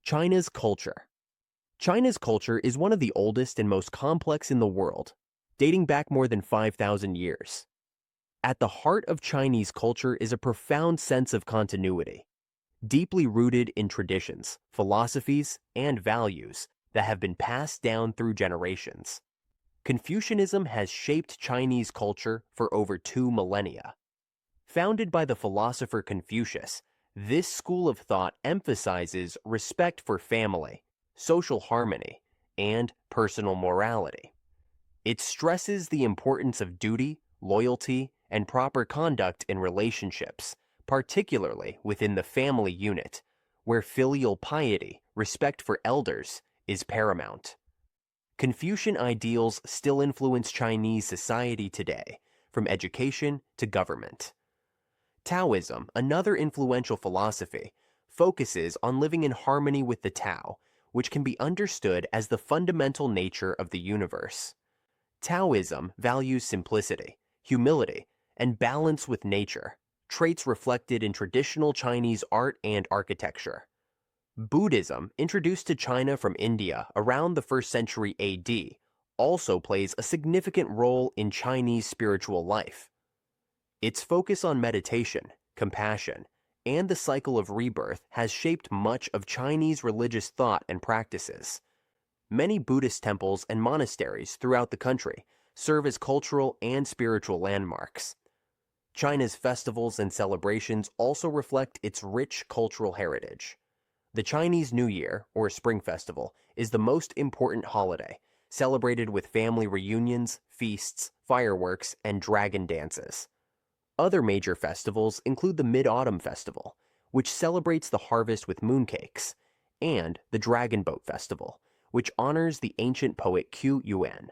China's culture. China's culture is one of the oldest and most complex in the world, dating back more than 5,000 years. At the heart of Chinese culture is a profound sense of continuity, deeply rooted in traditions, philosophies, and values that have been passed down through generations. Confucianism has shaped Chinese culture for over 2 millennia. Founded by the philosopher Confucius, this school of thought emphasizes respect for family, social harmony, and personal morality. It stresses the importance of duty, loyalty, and proper conduct in relationships, particularly within the family unit, where filial piety, respect for elders, is paramount. Confucian ideals still influence Chinese society today, from education to government. Taoism, another influential philosophy, focuses on living in harmony with the Tao, which can be understood as the fundamental nature of the universe. Taoism values simplicity, humility, and balance with nature, traits reflected in traditional Chinese art and architecture. Buddhism, introduced to China from India around the 1st century AD, also plays a significant role in Chinese spiritual life. Its focus on meditation, compassion, and the cycle of rebirth has shaped much of Chinese religious thought and practices. Many Buddhist temples and monasteries throughout the country serve as cultural and spiritual landmarks. China's festivals and celebrations also reflect its rich cultural heritage. The Chinese New Year, or Spring Festival, is the most important holiday, celebrated with family reunions, feasts, fireworks, and dragon dances. Other major festivals include the Mid-Autumn Festival, which celebrates the harvest with mooncakes, and the Dragon Boat Festival, which honors the ancient poet Qu Yuan.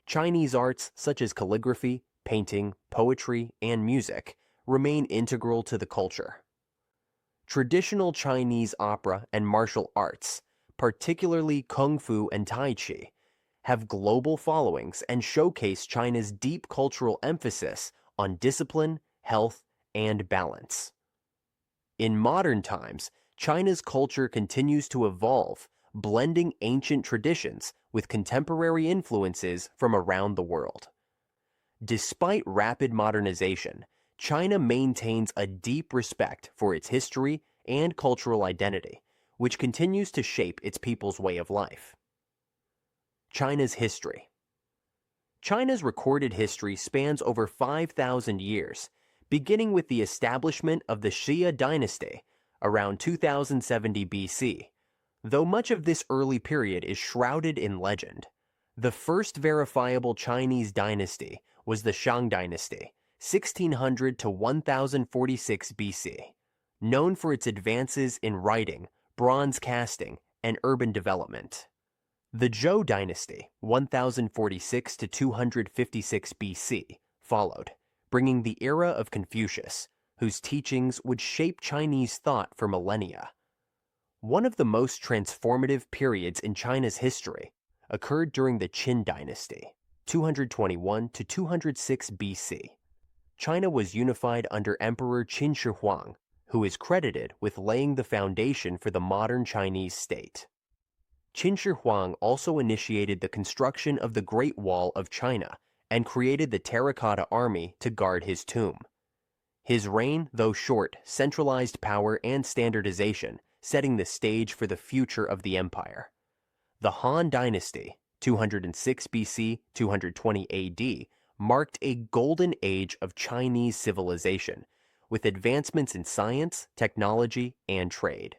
Chinese arts such as calligraphy, painting, poetry, and music remain integral to the culture. Traditional Chinese opera and martial arts, particularly Kung Fu and Tai Chi, have global followings and showcase China's deep cultural emphasis on discipline, health, and balance. In modern times, China's culture continues to evolve, blending ancient traditions with contemporary influences from around the world. Despite rapid modernization, China maintains a deep respect for its history and cultural identity, which continues to shape its people's way of life. China's history. China's recorded history spans over 5,000 years, beginning with the establishment of the Xia dynasty around 2070 BC, though much of this early period is shrouded in legend. The first verifiable Chinese dynasty was the Shang dynasty, 1600 to 1046 BC, known for its advances in writing, bronze casting, and urban development. The Zhou dynasty, 1046 to 256 BC, followed, bringing the era of Confucius, whose teachings would shape Chinese thought for millennia. One of the most transformative periods in China's history occurred during the Qin dynasty, 221 to 206 BC. China was unified under Emperor Qin Shi Huang, who is credited with laying the foundation for the modern Chinese state. Qin Shi Huang also initiated the construction of the Great Wall of China and created the Terracotta Army to guard his tomb. His reign, though short, centralized power and standardization, setting the stage for the future of the empire. The Han Dynasty, 206 BC, 220 AD, marked a golden age of Chinese civilization, with advancements in science, technology, and trade.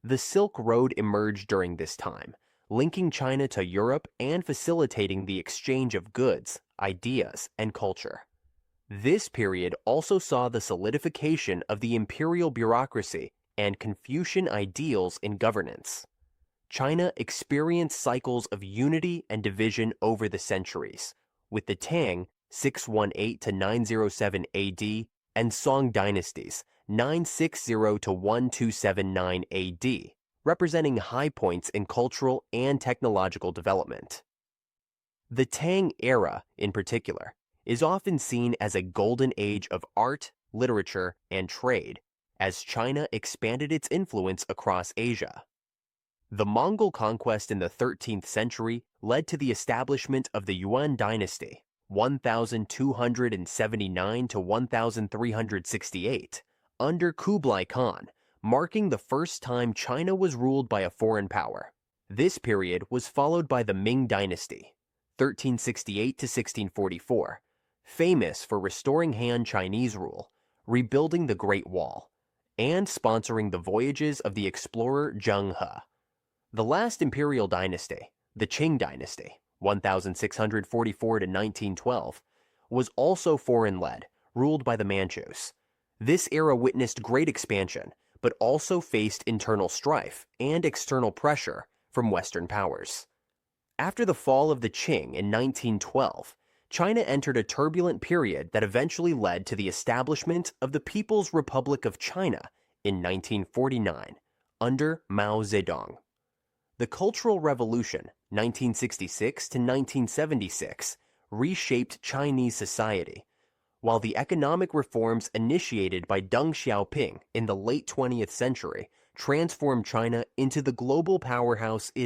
The Silk Road emerged during this time, linking China to Europe and facilitating the exchange of goods, ideas, and culture. This period also saw the solidification of the imperial bureaucracy and Confucian ideals in governance. China experienced cycles of unity and division over the centuries, with the Tang 618 to 907 AD and Song dynasties 960 to 1279 AD, representing high points in cultural and technological development. The Tang era, in particular, is often seen as a golden age of art, literature, and trade, as China expanded its influence across Asia. The Mongol conquest in the 13th century led to the establishment of the Yuan dynasty, 1279 to 1368, under Kublai Khan, marking the first time China was ruled by a foreign power. This period was followed by the Ming dynasty, 1368 to 1644, famous for restoring Han Chinese rule, rebuilding the Great Wall, and sponsoring the voyages of the explorer Zheng He. The last imperial dynasty, the Qing dynasty, 1644 to 1912, was also foreign-led, ruled by the Manchus. This era witnessed great expansion, but also faced internal strife and external pressure from Western powers. After the fall of the Qing in 1912, China entered a turbulent period that eventually led to the establishment of the People's Republic of China in 1949, under Mao Zedong. The Cultural Revolution, 1966 to 1976, reshaped Chinese society, while the economic reforms initiated by Deng Xiaoping in the late 20th century transformed China into the global powerhouse it is.